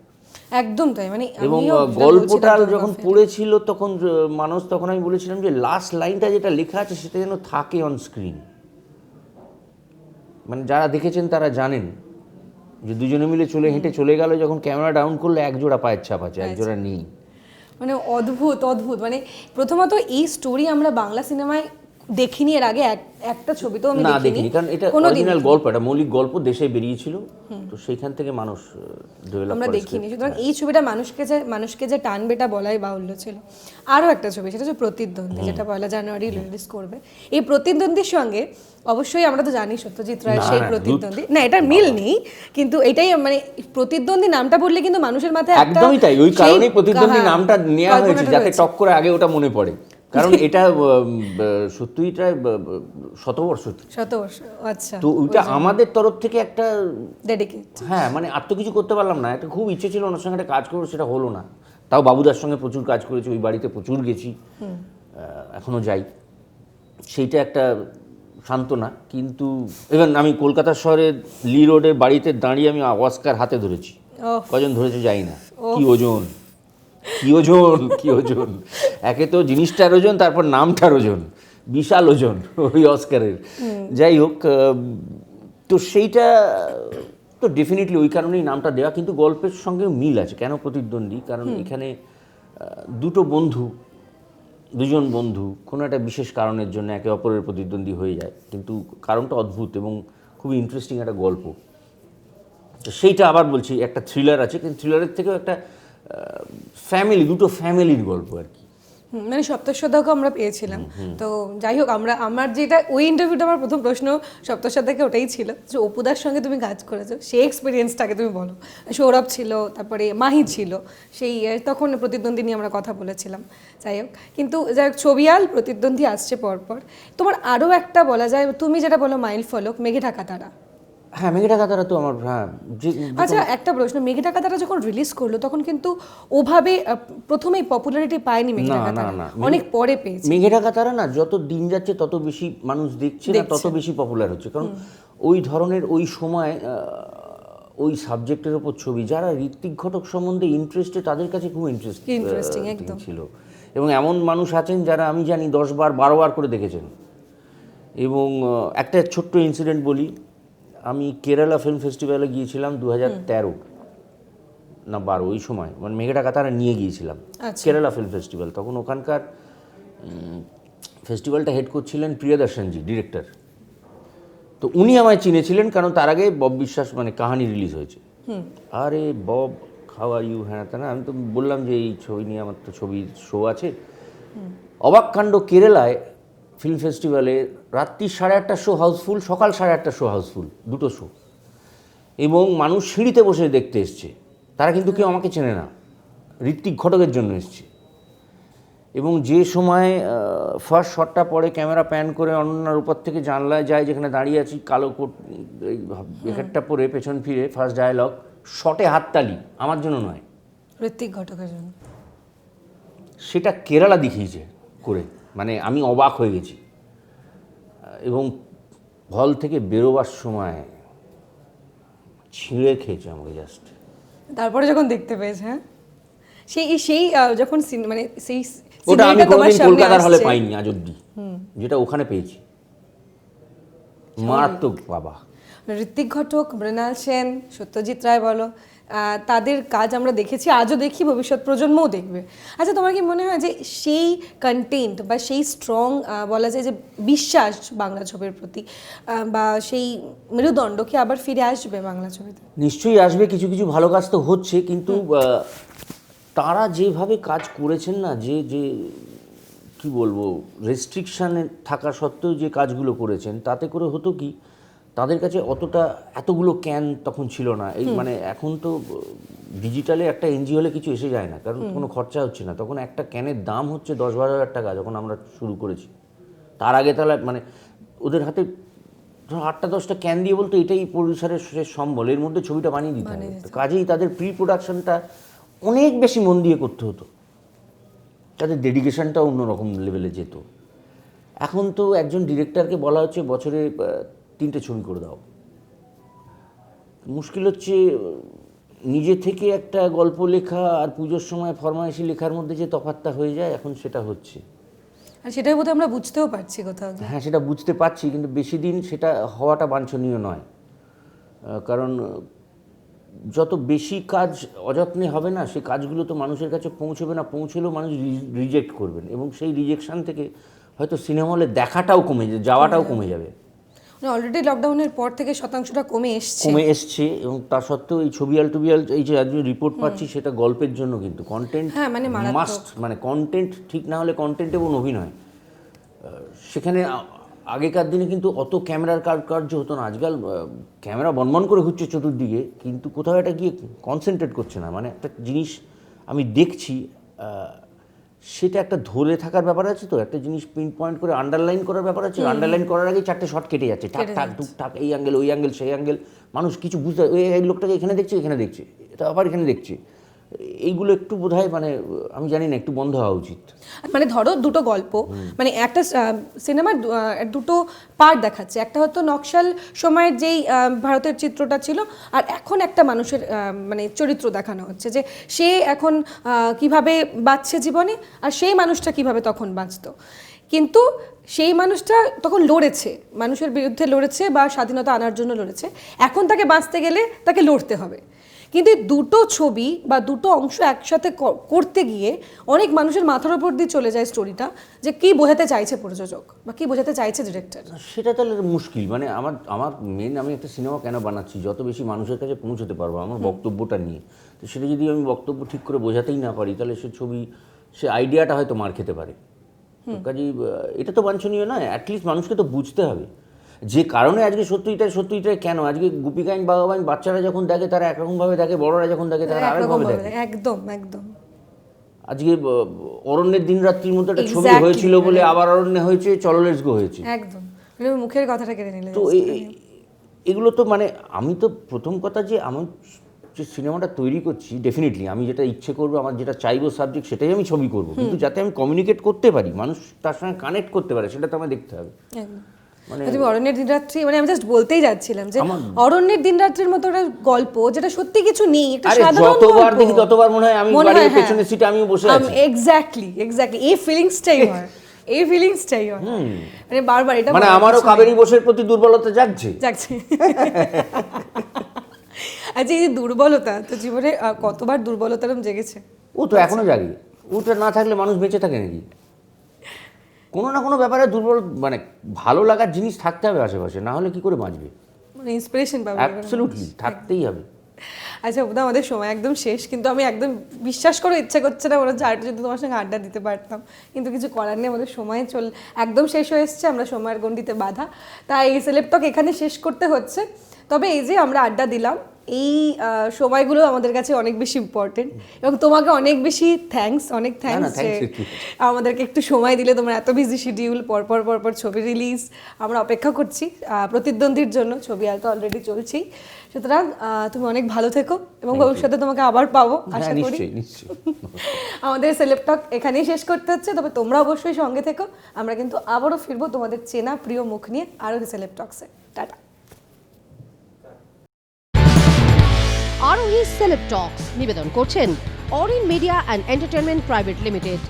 একদম তাই, মানে এবং গল্পটা যখন পড়েছিল তখন তখন আমি বলেছিলাম যে লাস্ট লাইনটা যেটা লেখা আছে সেটা যেন থাকে অন স্ক্রিন। মানে যারা দেখেছেন তারা জানেন যে দুজনে মিলে হেঁটে চলে গেল, যখন ক্যামেরা ডাউন করলে এক জোড়া পায়ের ছাপ আছে, এক জোড়া নেই। মানে অদ্ভুত, মানে প্রথমত এই স্টোরি আমরা বাংলা সিনেমায় দেখিনি এর আগে, একটা ছবি তো আমি দেখিনি, কারণ এটা অরিজিনাল গল্প, এটা মৌলিক গল্প, দেশে বেরিয়েছিল, তো সেইখান থেকে মানুষ ডেভেলপ আমরা দেখিনি। সুতরাং এই ছবিটা মানুষকে যে টানবেটা বলাই বাহুল্য ছিল। আরও একটা ছবি, সেটা হচ্ছে প্রতিদ্বন্দ্বী, যেটা 1 জানুয়ারি রিলিজ করবে। এই প্রতিদ্বন্দ্বীর সঙ্গে অবশ্যই আমরা তো জানি সত্যজিৎ রায়ের সেই প্রতিদ্বন্দ্বী, না এটা মিল নেই, কিন্তু এটাই মানে প্রতিদ্বন্দ্বী নামটা বললে কিন্তু মানুষের মাথায় একদমই তাই, ওই কারণেই প্রতিদ্বন্দ্বী নামটা নেওয়া হয়েছে, যাতে টক করে আগে ওটা মনে পড়ে, কারণ এটা সত্যিই প্রায় 100 বর্ষ। আচ্ছা, তো ওইটা আমাদের তরফ থেকে একটা ডেডিকেট, হ্যাঁ, মানে আর তো কিছু করতে পারলাম না, একটা খুব ইচ্ছে ছিল ওনার সঙ্গে একটা কাজ করবো, সেটা হলো না। তাও বাবুদার সঙ্গে প্রচুর কাজ করেছি, ওই বাড়িতে প্রচুর গেছি, এখনো যাই, সেইটা একটা সান্ত্বনা। কিন্তু ইভেন আমি কলকাতা শহরের লি রোডের বাড়িতে দাঁড়িয়ে আমি অস্কার হাতে ধরেছি, কজন ধরেছে যাই না, কি ওজন, একে তো জিনিসটার ওজন, তারপর নামটার ওজন, বিশাল ওজন ওই অস্কারের। যাই হোক, তো সেইটা তো ডেফিনেটলি ওই কারণেই নামটা দেওয়া, কিন্তু গল্পের সঙ্গে মিল আছে। কেন প্রতিদ্বন্দ্বী? কারণ এখানে দুজন বন্ধু কোনো একটা বিশেষ কারণের জন্য একে অপরের প্রতিদ্বন্দ্বী হয়ে যায়, কিন্তু কারণটা অদ্ভুত এবং খুবই ইন্টারেস্টিং একটা গল্প। তো সেইটা আবার বলছি, একটা থ্রিলার আছে, কিন্তু থ্রিলারের থেকেও একটা দুটো ফ্যামিলির গল্প আর কি। মানে সপ্তশতক আমরা পেয়েছিলাম। তো যাই হোক, আমার যেটা ওই ইন্টারভিউটা, আমার প্রথম প্রশ্ন সপ্তশতকে ওটাই ছিল যে অপুদার সঙ্গে তুমি কাজ করেছো, সেই এক্সপিরিয়েন্সটাকে তুমি বলো। সৌরভ ছিল, তারপরে মাহি ছিল, সেই তখন প্রতিদ্বন্দ্বী নিয়ে আমরা কথা বলেছিলাম। যাই হোক, কিন্তু যাই হোক, ছবিয়াল প্রতিদ্বন্দ্বী আসছে পরপর। তোমার আরও একটা বলা যায়, তুমি যেটা বলো মাইল ফলক, মেঘে ঢাকা তারা। হ্যাঁ, মেঘে ঢাকা তারা তো আমার, হ্যাঁ। আচ্ছা, একটা প্রশ্ন, মেঘে ঢাকা তারা যখন রিলিজ করলো তখন কিন্তু ওভাবে প্রথমেই পপুলারিটি পায়নি মেঘে ঢাকা তারা, অনেক পরে পেয়েছে। মেঘে ঢাকা তারা না, যত দিন যাচ্ছে তত বেশি মানুষ দেখছে না, তত বেশি পপুলার হচ্ছে, কারণ ওই ধরনের ওই সময় ওই সাবজেক্টের ওপর ছবি, যারা ঋত্বিক ঘটক সম্বন্ধে ইন্টারেস্টেড তাদের কাছে খুব ইন্টারেস্টিং ছিল। এবং এমন মানুষ আছেন যারা আমি জানি 10 বার 12 বার করে দেখেছেন। এবং একটা ছোট্ট ইনসিডেন্ট বলি, আমি কেরালা ফিল্ম ফেস্টিভ্যালে গিয়েছিলাম 2013 না 12, ওই সময় মানে মেঘে ঢাকা তারা নিয়ে গিয়েছিলাম কেরালা ফিল্ম ফেস্টিভ্যাল। তখন ওখানকার ফেস্টিভ্যালটা হেড করছিলেন প্রিয়দর্শনজি, ডিরেক্টর। তো উনি আমায় চিনেছিলেন, কারণ তার আগে বব বিশ্বাস মানে কাহানি রিলিজ হয়েছে। আরে বব, হাউ আর ইউ, হ্যাঁ তা না, আমি তো বললাম যে এই ছবি নিয়ে আমার তো ছবির শো আছে। অবাক কাণ্ড, কেরালায় ফিল্ম ফেস্টিভ্যালে রাত্রি 8:30 শো হাউসফুল, সকাল 8:30 শো হাউসফুল, দুটো শো। এবং মানুষ সিঁড়িতে বসে দেখতে এসছে, তারা কিন্তু কেউ আমাকে চেনে না, ঋত্বিক ঘটকের জন্য এসছে। এবং যে সময় ফার্স্ট শটটা পরে ক্যামেরা প্যান করে অনন্যার উপর থেকে জানলায় যায়, যেখানে দাঁড়িয়ে আছি কালো কোট জ্যাকেটটা পরে পেছন ফিরে ফার্স্ট ডায়ালগ, শটে হাততালি আমার জন্য নয়, ঋত্বিক ঘটকের জন্য। সেটা কেরালা দেখিয়েছে করে, মানে আমি অবাক হয়ে গেছি। এবং হল থেকে বেরোবার সময় ছিঁড়ে খেয়েছে আমাকে জাস্ট। তারপরে যখন দেখতে পেয়েছে, হ্যাঁ সেই সেই যখন মানে সেই ওটা আমি সিনেমাটা তোমার কোনোদিন সামনে কলকাতার হলে আসছে, পাইনি আজ অব্দি, যেটা ওখানে পেয়েছি। মারাত্মক বাবা। ঋত্বিক ঘটক, মৃণাল সেন, সত্যজিৎ রায় বলো, তাদের কাজ আমরা দেখেছি, আজও দেখি, ভবিষ্যৎ প্রজন্মও দেখবে। আচ্ছা, তোমার কি মনে হয় যে সেই কন্টেন্ট বা সেই স্ট্রং বলা যায় যে বিশ্বাস বাংলা ছবির প্রতি বা সেই মেরুদণ্ড কি আবার ফিরে আসবে বাংলা ছবিতে? নিশ্চয়ই আসবে, কিছু কিছু ভালো কাজ তো হচ্ছে, কিন্তু তারা যেভাবে কাজ করেছেন না, যে যে কি বলবো, রেস্ট্রিকশানে থাকা সত্ত্বেও যে কাজগুলো করেছেন, তাতে করে হতো কি, তাদের কাছে অতটা এতগুলো ক্যান তখন ছিল না। এই মানে এখন তো ডিজিটালে একটা এনজি হলে কিছু এসে যায় না, কারণ কোনো খরচা হচ্ছে না। তখন একটা ক্যানের দাম হচ্ছে 10-12 হাজার টাকা যখন আমরা শুরু করেছি। তার আগে তাহলে মানে ওদের হাতে 8টা-10টা ক্যান দিয়ে বলতো এটাই প্রডিউসারের শেষ সম্বল, এর মধ্যে ছবিটা বানিয়ে দিতে হবে। কাজেই তাদের প্রি প্রোডাকশনটা অনেক বেশি মন দিয়ে করতে হতো, তাদের ডেডিকেশনটা অন্যরকম লেভেলে যেত। এখন তো একজন ডিরেক্টরকে বলা হচ্ছে বছরে 3টে ছবি করে দাও। মুশকিল হচ্ছে নিজে থেকে একটা গল্প লেখা আর পুজোর সময় ফরমাইশি লেখার মধ্যে যে তফাৎটা হয়ে যায়, এখন সেটা হচ্ছে। আর সেটার বোধহয় আমরা বুঝতেও পারছি কোথাও। হ্যাঁ, সেটা বুঝতে পারছি, কিন্তু বেশি দিন সেটা হওয়াটা বাঞ্ছনীয় নয়। কারণ যত বেশি কাজ অযত্নে হবে না, সেই কাজগুলো তো মানুষের কাছে পৌঁছবে না, পৌঁছলেও মানুষ রিজেক্ট করবেন, এবং সেই রিজেকশন থেকে হয়তো সিনেমা হলে দেখাটাও কমে যাবে, যাওয়াটাও কমে যাবে। অলরেডি লকডাউনের পর থেকে শতাংশটা কমে এসছে, এবং তা সত্ত্বেও এই ছবিয়াল টুবিয়াল এই যে আজকে রিপোর্ট পাচ্ছি, সেটা গল্পের জন্য, কিন্তু কন্টেন্ট মাস্ট, মানে কন্টেন্ট ঠিক না হলে কন্টেন্ট এবং অভিনয় সেখানে। আগেকার দিনে কিন্তু অত ক্যামেরার কার্য হতো না, আজকাল ক্যামেরা বনবন করে ঘুরছে চতুর্দিকে, কিন্তু কোথাও এটা গিয়ে কনসেন্ট্রেট করছে না। মানে একটা জিনিস আমি দেখছি, সেটা একটা ধরে থাকার ব্যাপার আছে, তো একটা জিনিস পিন পয়েন্ট করে আন্ডারলাইন করার ব্যাপার আছে। আন্ডারলাইন করার আগেই 4টে শট কেটে যাচ্ছে, ঠাক ঠাক টুক ঠাক, এই অ্যাঙ্গেল ওই অ্যাঙ্গেল সেই অ্যাঙ্গেল, মানুষ কিছু বুঝতে, এই লোকটাকে এখানে দেখছে, এখানে দেখছে, এটা আবার এখানে দেখছে। এইগুলো একটু বোধহয় মানে আমি জানি না, একটু বন্ধ হওয়া উচিত। মানে ধরো দুটো গল্প, মানে একটা সিনেমার দুটো পার্ট দেখাচ্ছে, একটা হয়তো নকশাল সময়ের যেই ভারতের চিত্রটা ছিল, আর এখন একটা মানুষের মানে চরিত্র দেখানো হচ্ছে, যে সে এখন কিভাবে বাঁচছে জীবনে, আর সেই মানুষটা কিভাবে তখন বাঁচতো। কিন্তু সেই মানুষটা তখন লড়েছে, মানুষের বিরুদ্ধে লড়েছে বা স্বাধীনতা আনার জন্য লড়েছে, এখন তাকে বাঁচতে গেলে তাকে লড়তে হবে। কিন্তু এই দুটো ছবি বা দুটো অংশ একসাথে করতে গিয়ে অনেক মানুষের মাথার উপর দিয়ে চলে যায় স্টোরিটা, যে কী বোঝাতে চাইছে প্রযোজক বা কী বোঝাতে চাইছে ডিরেক্টর। সেটা তাহলে মুশকিল। মানে আমার মেন, আমি একটা সিনেমা কেন বানাচ্ছি, যত বেশি মানুষের কাছে পৌঁছতে পারবো আমার বক্তব্যটা নিয়ে। তো সেটা যদি আমি বক্তব্য ঠিক করে বোঝাতেই না পারি, তাহলে সে ছবি, সে আইডিয়াটা হয়তো মার খেতে পারে। কাজেই এটা তো বাঞ্ছনীয় নয়। অ্যাটলিস্ট মানুষকে তো বুঝতে হবে যে কারণে আজকে সত্যিটা কেন আজকে গুপিকাইন বাঘাবাইন বাচ্চারা যখন দেখে তারা একরকমভাবে দেখে, বড়রা যখন দেখে তারা আরেকভাবে দেখে। একদম একদম। আজকে অরণ্যের দিন রাত্রির মতো একটা ছবি হয়েছিল বলে আবার অরণ্য হয়েছে, চলো লেটস গো হয়েছে। একদম, মুখের কথাটা কেড়ে নিলে। তো এগুলো তো মানে আমি তো প্রথম কথা যে আমার যে সিনেমাটা তৈরি করছি, ডেফিনেটলি আমি যেটা ইচ্ছে করবো, আমার যেটা চাইবো সাবজেক্ট, সেটাই আমি ছবি করবো, কিন্তু যাতে আমি কমিউনিকেট করতে পারি, মানুষ তার সঙ্গে কানেক্ট করতে পারে, সেটা তো আমায় দেখতে হবে। মানে তুমি অরণ্যের দিনরাত্রি, মানে আমি জাস্ট বলতেই যাচ্ছিলাম যে অরণ্যের দিনরাত্রির মতো একটা গল্প যেটা সত্যি কিছু নেই, একটা সাধারণ গল্প, যতবার দেখি ততবার মনে হয় আমি গাড়ির পেছনের সিটে আমিও বসে আছি। এক্স্যাক্টলি এই ফিলিংসটাই হয়, মানে বারবার এটা মানে আমারও কাবেরী বোসের প্রতি দুর্বলতা জাগছে। আচ্ছা, এই যে দুর্বলতা, তো জীবনে কতবার দুর্বলতা জেগেছে? ও তো এখনো জাগে, ওটা না থাকলে মানুষ বেঁচে থাকে নাকি? কোনো না কোনো ব্যাপারে দুর্বল, মানে ভালো লাগার জিনিস থাকতে হবে আশেপাশে, না হলে কি করে বাঁচবে? মানে ইন্সপিরেশন পাবে, অ্যাবসলিউটলি থাকতেই হবে। আচ্ছা বোধহয় আমাদের সময় একদম শেষ, কিন্তু আমি একদম বিশ্বাস করে ইচ্ছা করছে না ওরা আরেকটু যদি তোমার সঙ্গে আড্ডা দিতে পারতাম, কিন্তু কিছু করার নেই, আমাদের সময় একদম শেষ হয়ে এসছে, আমরা সময়ের গণ্ডিতে বাধা, তাই এই সেলেবটক এখানে শেষ করতে হচ্ছে। তবে এই যে আমরা আড্ডা দিলাম, এই সময়গুলো আমাদের কাছে অনেক বেশি ইম্পর্টেন্ট এবং তোমাকে অনেক বেশি থ্যাঙ্কস, অনেক থ্যাঙ্কস যে thanks এর কি? আমাদেরকে একটু সময় দিলে। তোমার এত বিজি শিডিউল, পরপর ছবি রিলিজ, আমরা অপেক্ষা করছি প্রতিদ্বন্দ্বীর জন্য, ছবি তো অলরেডি চলছেই। সুতরাং তুমি অনেক ভালো থেকো এবং ভবিষ্যতে তোমাকে আবার পাবো আশা করি। নিশ্চয়ই। আমাদের সেলেব টক এখানেই শেষ করতে হচ্ছে, তবে তোমরা অবশ্যই সঙ্গে থেকো। আমরা কিন্তু আবারও ফিরবো তোমাদের চেনা প্রিয় মুখ নিয়ে আরও সেলেব টকসে। টাটা। আরোহী সেলেব টক্স নিবেদন করছেন Orin media and entertainment private limited.